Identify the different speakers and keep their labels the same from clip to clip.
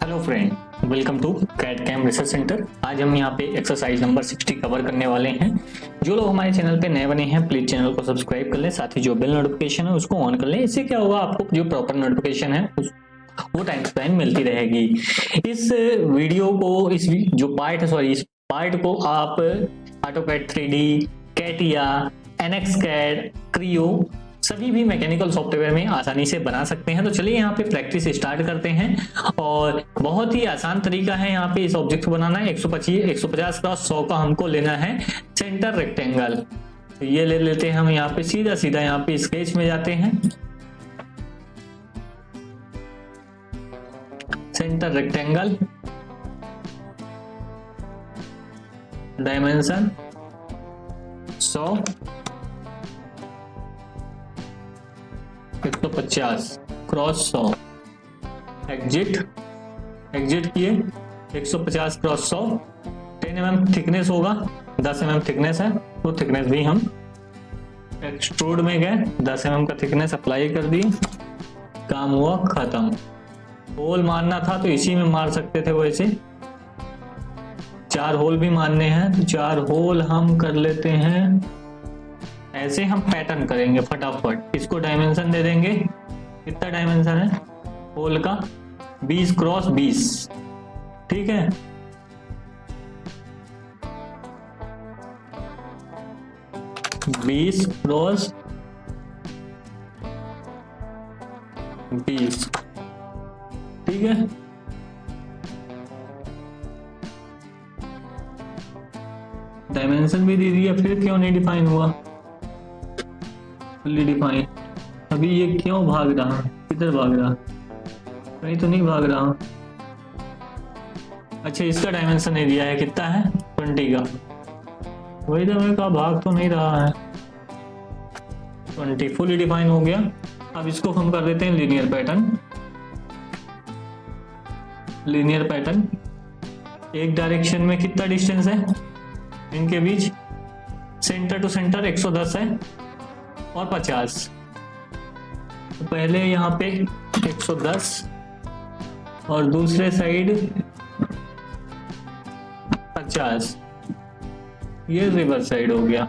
Speaker 1: Hello friend, welcome to cat cam research centre. आज हम यहाँ पे एक्सरसाइज नंबर 60 कवर करने वाले हैं। जो लोग हमारे चैनल पे नए बने हैं प्लीज चैनल को सब्सक्राइब कर लें, साथ ही जो बेल नोटिफिकेशन है उसको ऑन कर लें। इससे क्या होगा, आपको जो प्रॉपर नोटिफिकेशन है वो टाइम टू टाइम मिलती रहेगी। इस वीडियो को इस पार्ट को आप ऑटोकैड 3D, कैटिया, एनएक्सकैड, क्रियो सभी भी मैकेनिकल सॉफ्टवेयर में आसानी से बना सकते हैं। तो चलिए यहाँ पे प्रैक्टिस स्टार्ट करते हैं। और बहुत ही आसान तरीका है यहाँ पे इस ऑब्जेक्ट को बनाना है। 150 क्रॉस 100 का हमको लेना है सेंटर रेक्टेंगल। तो ये ले लेते हैं हम यहाँ पे, सीधा सीधा यहाँ पे स्केच में जाते हैं। Centre rectangle, dimension 100, 150 cross 100, exit किए 150 क्रॉस 100, 10 mm थिकनेस होगा, 10 mm थिकनेस है तो थिकनेस भी हम एक्सट्रूड में गए, 10 mm का थिकनेस अप्लाई कर दिए, काम हुआ खत्म। होल मारना था तो इसी में मार सकते थे, वैसे 4 होल भी मारने हैं तो 4 होल हम कर लेते हैं। ऐसे हम पैटर्न करेंगे फटाफट। इसको डायमेंशन दे देंगे, कितना डायमेंशन है होल का, 20 क्रॉस 20, ठीक है। बीस क्रॉस 20, ठीक है। डायमेंशन भी दे दिया, फिर क्यों नहीं डिफाइन हुआ? Fully define. अभी ये क्यों भाग रहा, किधर भाग रहा? कहीं तो नहीं भाग रहा। अच्छा, इसका डायमेंशन नहीं दिया है, कितना है 20 का। वही तो मैं कहा, भाग तो नहीं रहा है। 20 फुल्ली डिफाइन हो गया। अब इसको हम कर देते हैं लीनियर पैटर्न। एक डायरेक्शन में कितना डिस्टेंस है इनके बीच? सेंटर टू सेंटर 110 है और 50। तो पहले यहाँ पे 110 और दूसरे साइड 50, ये रिवर्स साइड हो गया।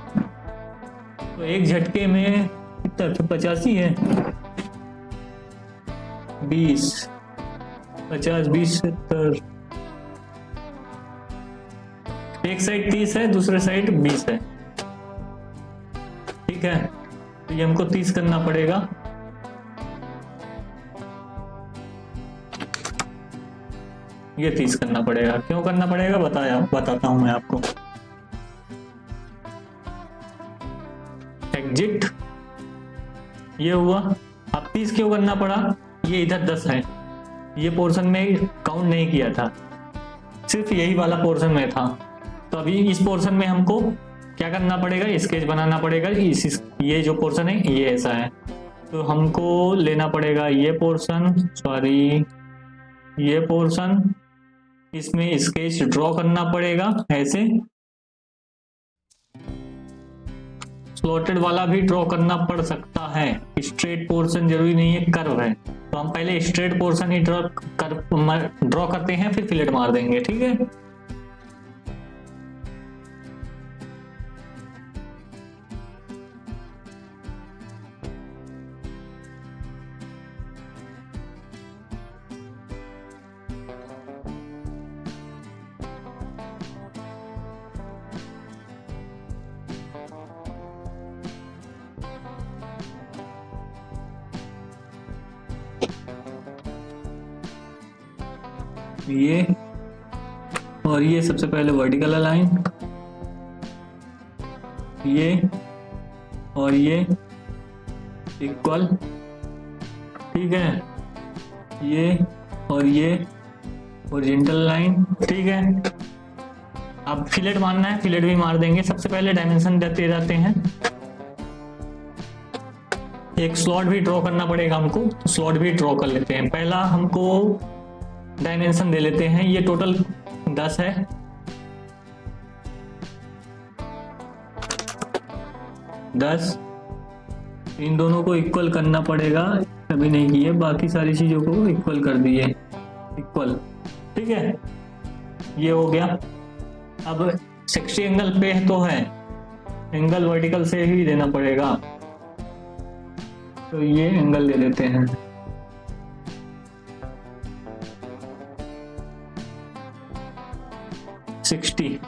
Speaker 1: तो एक झटके में कितना 85 है, 20, 50, 20, 70। एक साइड 30 है, दूसरे साइड 20 है, ठीक है। तो ये हमको 30 करना पड़ेगा। ये 30 करना पड़ेगा। क्यों करना पड़ेगा बताता हूं मैं आपको। एग्जिट, ये हुआ। अब 30 क्यों करना पड़ा? ये इधर 10 है, ये पोर्शन में काउंट नहीं किया था, सिर्फ यही वाला पोर्शन में था। तो अभी इस पोर्शन में हमको क्या करना पड़ेगा? स्केच बनाना पड़ेगा। ये जो पोर्शन है ये ऐसा है, तो हमको लेना पड़ेगा ये पोर्शन, इसमें स्केच ड्रॉ करना पड़ेगा। ऐसे स्लॉटेड वाला भी ड्रॉ करना पड़ सकता है, स्ट्रेट पोर्शन जरूरी नहीं है, कर्व है। तो हम पहले स्ट्रेट पोर्शन ही ड्रॉ करते हैं, फिर फिलेट मार देंगे, ठीक है। ये और ये सबसे पहले वर्टिकल अलाइन, ये और ये इक्वल, ठीक है। ये और ये हॉरिजॉन्टल लाइन, ठीक है। अब फिलेट मारना है, फिलेट भी मार देंगे। सबसे पहले डायमेंशन देते जाते हैं। एक स्लॉट भी ड्रॉ करना पड़ेगा हमको, तो स्लॉट भी ड्रॉ कर लेते हैं। पहला हमको डायमेंशन दे लेते हैं, ये टोटल 10 है, 10। इन दोनों को इक्वल करना पड़ेगा, अभी नहीं किए, बाकी सारी चीजों को इक्वल कर दिए, इक्वल ठीक है, ये हो गया। अब 60 एंगल पे तो है, एंगल वर्टिकल से ही देना पड़ेगा, तो ये एंगल दे देते हैं। $60,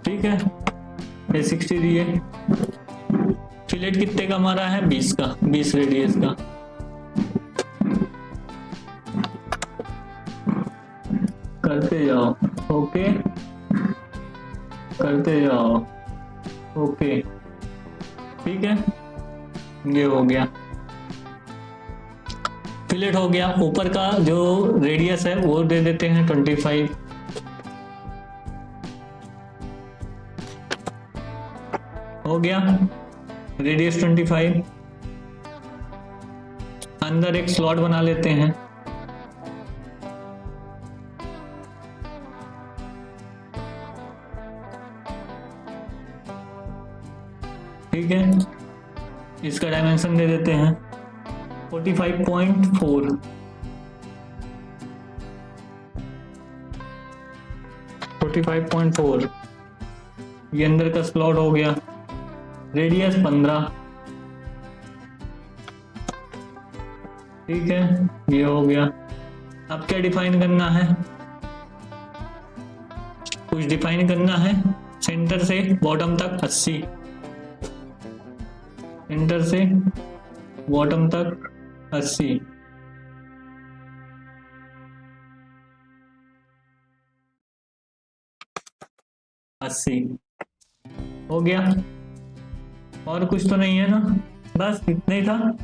Speaker 1: ठीक है, ये 60 दिए। फिलेट कितने का मारा है? 20 का, 20 रेडियस का। करते जाओ, ओके, करते जाओ, ओके, ठीक है, ये हो गया, फिलेट हो गया। ऊपर का जो रेडियस है वो दे देते हैं 25, हो गया, रेडियस 25। अंदर एक स्लॉट बना लेते हैं, ठीक है, इसका डायमेंशन दे देते हैं 45.4, 45.4। ये अंदर का स्लॉट हो गया, रेडियस 15, ठीक है, ये हो गया। अब क्या डिफाइन करना है? कुछ डिफाइन करना है। सेंटर से बॉटम तक 80, सेंटर से बॉटम तक 80, हो गया। और कुछ तो नहीं है ना, बस इतना ही था।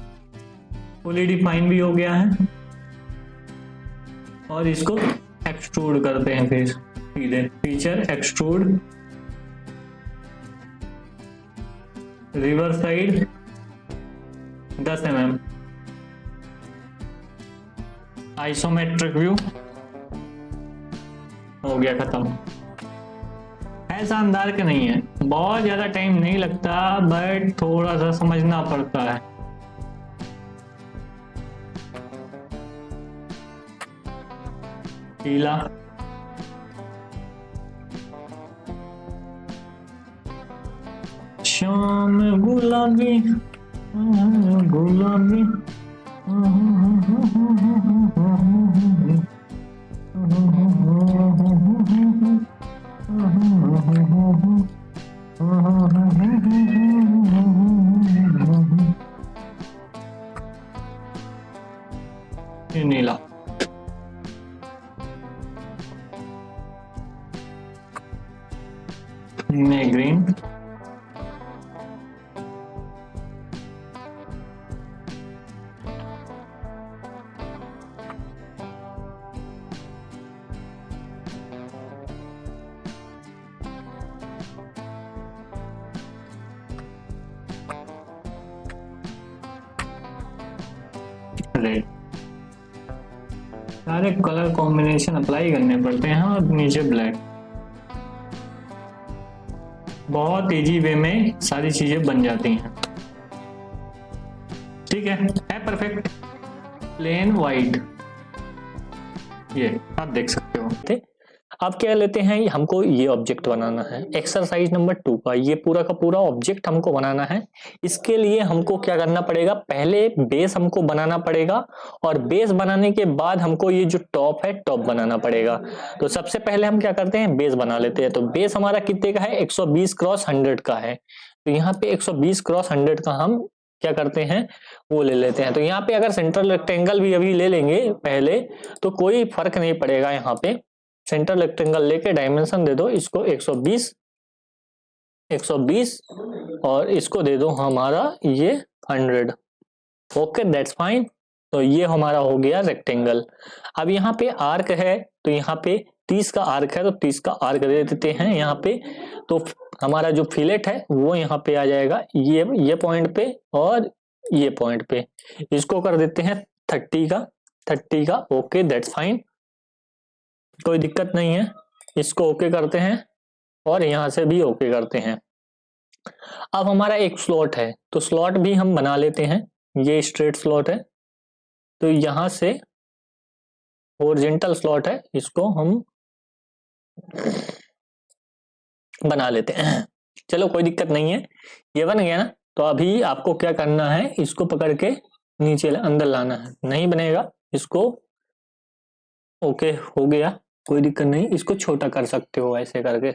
Speaker 1: फुली डिफाइन भी हो गया है, और इसको एक्सट्रूड करते हैं फिर सीधे, feature extrude, river side 10 mm, isometric view, हो गया खत्म। ऐसा अंदाज के नहीं है, बहुत ज्यादा टाइम नहीं लगता, बट थोड़ा सा समझना पड़ता है। पीला, शाम गुलाबी गुलाबी, नीला, ग्रीन, रेड। सारे कलर कॉम्बिनेशन अप्लाई करने पड़ते हैं, और नीचे ब्लैक। बहुत इजी वे में सारी चीजें बन जाती हैं, ठीक है परफेक्ट। प्लेन वाइट, ये आप देख सकते हो। अब क्या लेते हैं, हमको ये ऑब्जेक्ट बनाना है एक्सरसाइज नंबर 2 का। ये पूरा का पूरा ऑब्जेक्ट हमको बनाना है। इसके लिए हमको क्या करना पड़ेगा, पहले बेस हमको बनाना पड़ेगा, और बेस बनाने के बाद हमको ये जो टॉप है टॉप बनाना पड़ेगा। तो सबसे पहले हम क्या करते हैं, बेस बना लेते हैं। तो बेस हमारा कितने का है, 120x100 का है। तो यहाँ पे 120x100 का हम क्या करते हैं, वो ले लेते हैं। तो यहाँ पे अगर सेंट्रल रेक्टेंगल भी अभी ले लेंगे पहले, तो कोई फर्क नहीं पड़ेगा। यहाँ पे सेंट्रल रेक्टेंगल लेके डायमेंशन दे दो इसको 120 और इसको दे दो हमारा ये 100। Okay that's fine. तो ये हमारा हो गया रेक्टेंगल। अब यहाँ पे आर्क है, तो यहाँ पे 30 का आर्क है, तो 30 का आर्क दे देते हैं यहाँ पे। तो हमारा जो फिलेट है वो यहाँ पे आ जाएगा, ये पॉइंट पे और ये पॉइंट पे। इसको कर देते हैं 30 का। ओके दैट्स फाइन, कोई दिक्कत नहीं है। इसको ओके करते हैं और यहां से भी ओके करते हैं। अब हमारा एक स्लॉट है, तो स्लॉट भी हम बना लेते हैं। ये स्ट्रेट स्लॉट है, तो यहां से हॉरिजॉन्टल स्लॉट है, इसको हम बना लेते हैं। चलो कोई दिक्कत नहीं है, ये बन गया ना। तो अभी आपको क्या करना है, इसको पकड़ के नीचे अंदर लाना है, नहीं बनेगा इसको। ओके हो गया, कोई दिक्कत नहीं, इसको छोटा कर सकते हो ऐसे करके।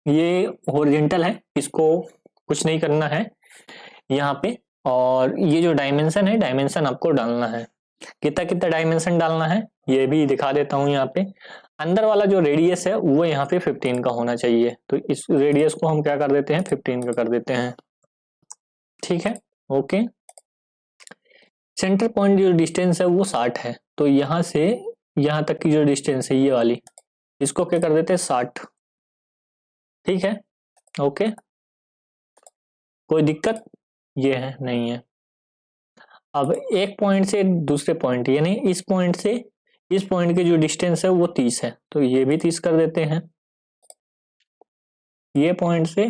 Speaker 1: ये हॉरिजॉन्टल है, इसको कुछ नहीं करना है यहाँ पे। और ये जो डायमेंशन है, डायमेंशन आपको डालना है, कितना कितना डायमेंशन डालना है ये भी दिखा देता हूँ यहाँ पे। अंदर वाला जो रेडियस है वो यहाँ पे 15 का होना चाहिए, तो इस रेडियस को हम क्या कर देते हैं, 15 का कर देते हैं। ठीक है, ओके। सेंटर पॉइंट जो डिस्टेंस है वो 60 है, तो यहाँ से यहाँ तक की जो डिस्टेंस है ये वाली, इसको क्या कर देते हैं, 60। ठीक है, ओके, कोई दिक्कत ये है नहीं है। अब एक पॉइंट से दूसरे पॉइंट, यानी इस पॉइंट से इस पॉइंट की जो डिस्टेंस है वो 30 है, तो ये भी 30 कर देते हैं। ये पॉइंट से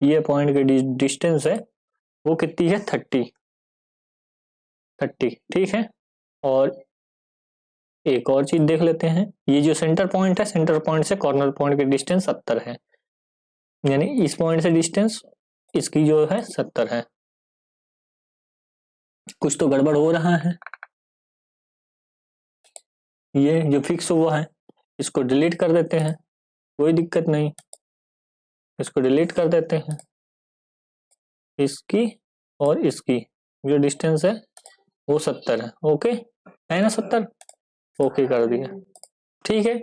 Speaker 1: ये पॉइंट की डिस्टेंस है वो कितनी है, 30। ठीक है, और एक और चीज देख लेते हैं, ये जो सेंटर पॉइंट है, सेंटर पॉइंट से कॉर्नर पॉइंट की डिस्टेंस 70 है, यानी इस पॉइंट से डिस्टेंस इसकी जो है 70 है। कुछ तो गड़बड़ हो रहा है, ये जो फिक्स हुआ है इसको डिलीट कर देते हैं, कोई दिक्कत नहीं, इसको डिलीट कर देते हैं। इसकी और इसकी जो डिस्टेंस है वो 70 है, ओके है ना, 70, ओके कर दिया। ठीक है,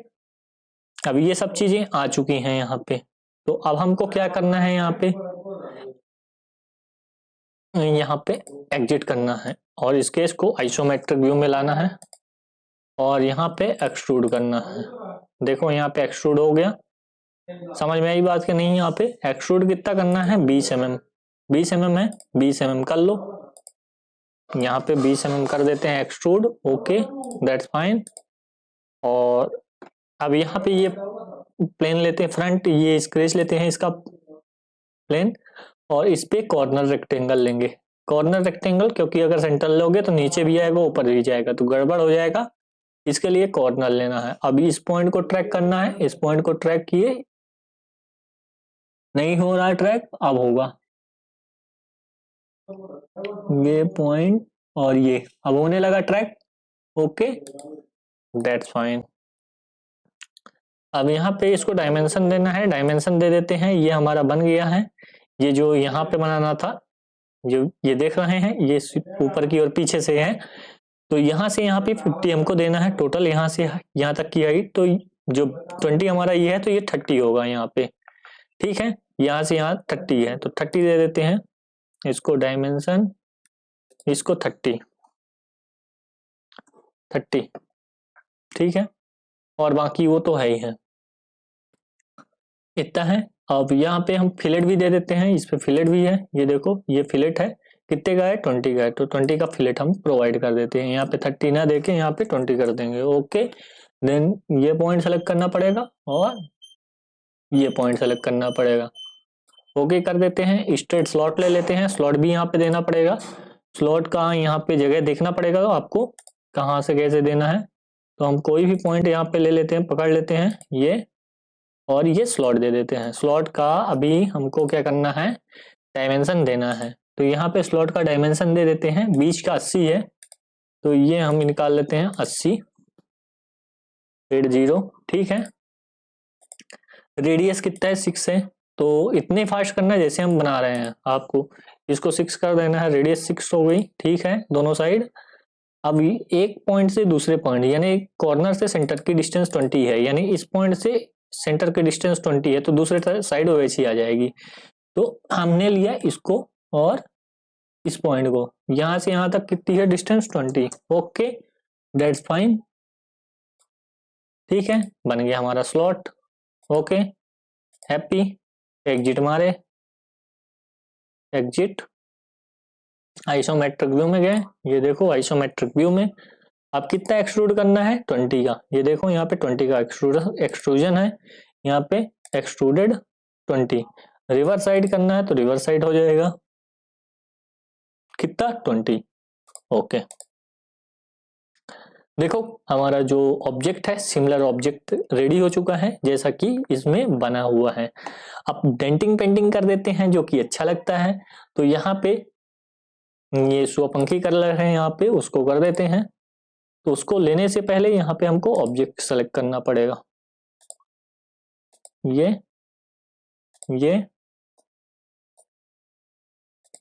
Speaker 1: अब ये सब चीजें आ चुकी हैं यहाँ पे, तो अब हमको क्या करना है, यहाँ पे एग्जिट करना है, और इस केस को आइसोमेट्रिक व्यू में लाना है, और यहाँ पे एक्सट्रूड करना है। देखो यहाँ पे एक्सट्रूड हो गया, समझ में आई बात कि नहीं। यहाँ पे एक्सट्रूड कितना करना है, 20 mm, 20 mm है, 20 mm कर लो, यहाँ पे 20 mm कर देते हैं एक्सट्रूड, ओके दैट्स फाइन। और अब यहाँ पे ये प्लेन लेते हैं फ्रंट, ये स्क्रेच लेते हैं इसका प्लेन, और इस पे कॉर्नर रेक्टेंगल लेंगे। कॉर्नर रेक्टेंगल क्योंकि अगर सेंटर लोगे तो नीचे भी आएगा ऊपर भी जाएगा तो गड़बड़ हो जाएगा, इसके लिए कॉर्नर लेना है। अभी इस पॉइंट को ट्रैक करना है, इस पॉइंट को ट्रैक किए, नहीं हो रहा ट्रैक, अब होगा ये पॉइंट, और ये अब होने लगा ट्रैक, ओके दैट्स फाइन। अब यहाँ पे इसको डायमेंशन देना है, डायमेंशन दे देते हैं, ये हमारा बन गया है। ये जो यहाँ पे बनाना था, जो ये देख रहे हैं, ये ऊपर की और पीछे से है, तो यहाँ से यहाँ पे 50 हमको देना है टोटल, यहाँ से यहाँ तक की हाइट, तो जो 20 हमारा ये है तो ये 30 होगा यहाँ पे। ठीक है, यहाँ से यहाँ 30 है तो 30 दे देते हैं, इसको डायमेंशन, इसको 30। ठीक है, और बाकी वो तो है ही है, इतना है। अब यहाँ पे हम फिलेट भी दे देते हैं, इस पे फिलेट भी है, ये देखो ये फिलेट है, कितने का है, 20 का है, तो 20 का फिलेट हम प्रोवाइड कर देते हैं। यहाँ पे 30 ना देके यहाँ पे 20 कर देंगे, ओके। देन ये पॉइंट सेलेक्ट करना पड़ेगा और ये पॉइंट सेलेक्ट करना पड़ेगा, ओके कर देते हैं। स्ट्रेट स्लॉट ले लेते हैं, स्लॉट भी यहाँ पे देना पड़ेगा, स्लॉट का यहाँ पे जगह देखना पड़ेगा तो आपको कहाँ से कैसे देना है। तो हम कोई भी पॉइंट यहाँ पे ले लेते हैं, पकड़ लेते हैं ये, और ये स्लॉट दे देते हैं। स्लॉट का अभी हमको क्या करना है, डायमेंशन देना है, तो यहाँ पे स्लॉट का डायमेंशन दे देते हैं, बीच का 80 है, तो ये हम निकाल लेते हैं 80.0। ठीक है, रेडियस कितना है, 6 है, तो इतने फास्ट करना है जैसे हम बना रहे हैं, आपको इसको 6 कर देना है, रेडियस 6 हो गई। ठीक है, दोनों साइड। अब एक पॉइंट से दूसरे पॉइंट, यानी कॉर्नर से सेंटर की डिस्टेंस 20 है, यानी इस पॉइंट से सेंटर की डिस्टेंस 20 है, तो दूसरे साइड वैसी आ जाएगी। तो हमने लिया इसको और इस पॉइंट को, यहां से यहां तक कितनी है डिस्टेंस, 20, ओके दैट्स फाइन। ठीक है, बन गया हमारा स्लॉट, ओके हैप्पी। एग्जिट मारे, एग्जिट, आइसोमेट्रिक व्यू में गए, ये देखो आइसोमेट्रिक व्यू में अब कितना एक्सट्रूड करना है, 20 का, ये देखो यहाँ पे 20 का एक्सट्रूजन है, यहाँ पे एक्सट्रूडेड 20। रिवर्स साइड करना है तो रिवर्स साइड हो जाएगा, कितना, 20, ओके। देखो हमारा जो ऑब्जेक्ट है सिमिलर ऑब्जेक्ट रेडी हो चुका है जैसा कि इसमें बना हुआ है। अब डेंटिंग पेंटिंग कर देते हैं जो कि अच्छा लगता है। तो यहाँ पे ये स्वपंखी कलर है, यहाँ पे उसको कर देते हैं। तो उसको लेने से पहले यहाँ पे हमको ऑब्जेक्ट सेलेक्ट करना पड़ेगा। ये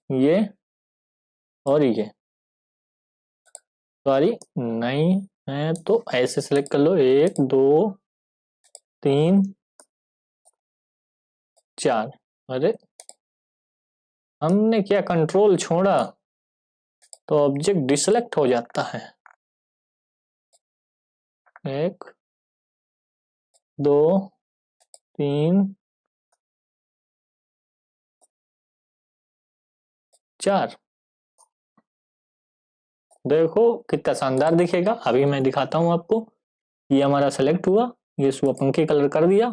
Speaker 1: ये और ये सॉरी नहीं है तो ऐसे सेलेक्ट कर लो, 1 2 3 4। अरे हमने क्या कंट्रोल छोड़ा तो ऑब्जेक्ट डिसेलेक्ट हो जाता है। 1 2 3 4। देखो कितना शानदार दिखेगा। अभी मैं दिखाता हूं आपको। ये हमारा सेलेक्ट हुआ, ये स्वपंखी कलर कर दिया।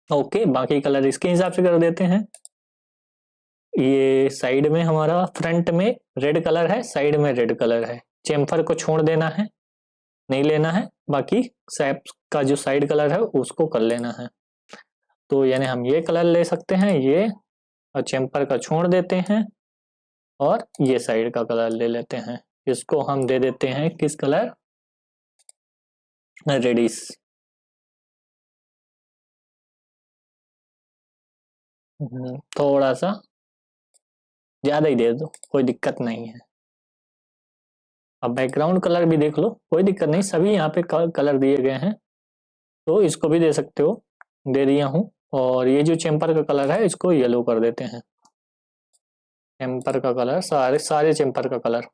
Speaker 1: ओके, बाकी कलर इसके हिसाब से कर देते हैं। ये साइड में हमारा फ्रंट में रेड कलर है, साइड में रेड कलर है। चेम्फर को छोड़ देना है, नहीं लेना है। बाकी सैप का जो साइड कलर है उसको कर लेना है। तो यानी हम ये कलर ले सकते हैं, ये, और चेम्पर का छोड़ देते हैं और ये साइड का कलर ले लेते हैं। इसको हम दे देते हैं किस कलर, रेडिश। थोड़ा सा ज्यादा ही दे दो, कोई दिक्कत नहीं है। अब बैकग्राउंड कलर भी देख लो, कोई दिक्कत नहीं, सभी यहाँ पे कलर दिए गए हैं। तो इसको भी दे सकते हो, दे दिया हूँ। और ये जो चेम्पर का कलर है इसको येलो कर देते हैं। चेम्पर का कलर, सारे चेम्पर का कलर,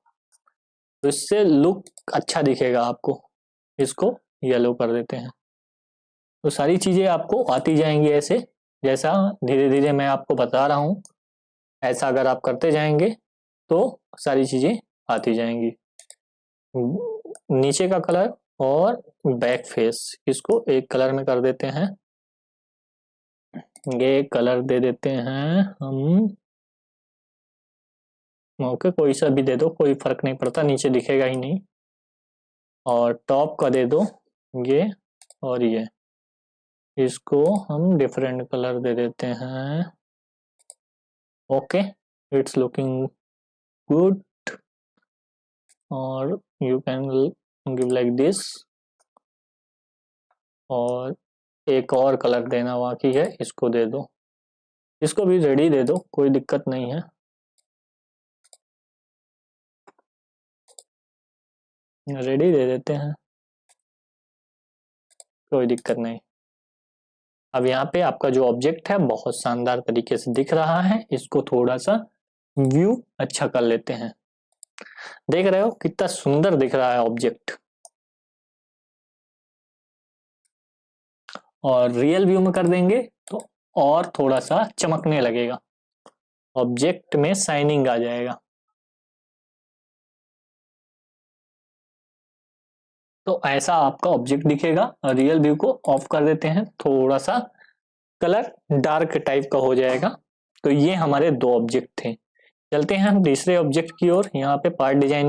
Speaker 1: तो इससे लुक अच्छा दिखेगा आपको। इसको येलो कर देते हैं। तो सारी चीजें आपको आती जाएंगी ऐसे, जैसा धीरे धीरे मैं आपको बता रहा हूँ। ऐसा अगर आप करते जाएंगे तो सारी चीजें आती जाएंगी। नीचे का कलर और बैक फेस, इसको एक कलर में कर देते हैं। ये कलर दे देते हैं हम, ओके, कोई सा भी दे दो, कोई फर्क नहीं पड़ता, नीचे दिखेगा ही नहीं। और टॉप का दे दो ये और ये, इसको हम डिफरेंट कलर दे देते हैं। Okay, it's looking good. और you can give like this. और एक और कलर देना बाकी है, इसको दे दो। इसको भी रेडी दे दो, कोई दिक्कत नहीं है। रेडी दे देते हैं, कोई दिक्कत नहीं। अब यहाँ पे आपका जो ऑब्जेक्ट है बहुत शानदार तरीके से दिख रहा है। इसको थोड़ा सा व्यू अच्छा कर लेते हैं। देख रहे हो कितना सुंदर दिख रहा है ऑब्जेक्ट। और रियल व्यू में कर देंगे तो और थोड़ा सा चमकने लगेगा, ऑब्जेक्ट में शाइनिंग आ जाएगा। तो ऐसा आपका ऑब्जेक्ट दिखेगा। रियल व्यू को ऑफ कर देते हैं, थोड़ा सा कलर डार्क टाइप का हो जाएगा। तो ये हमारे दो ऑब्जेक्ट थे। चलते हैं हम तीसरे ऑब्जेक्ट की ओर। यहाँ पे पार्ट डिजाइनिंग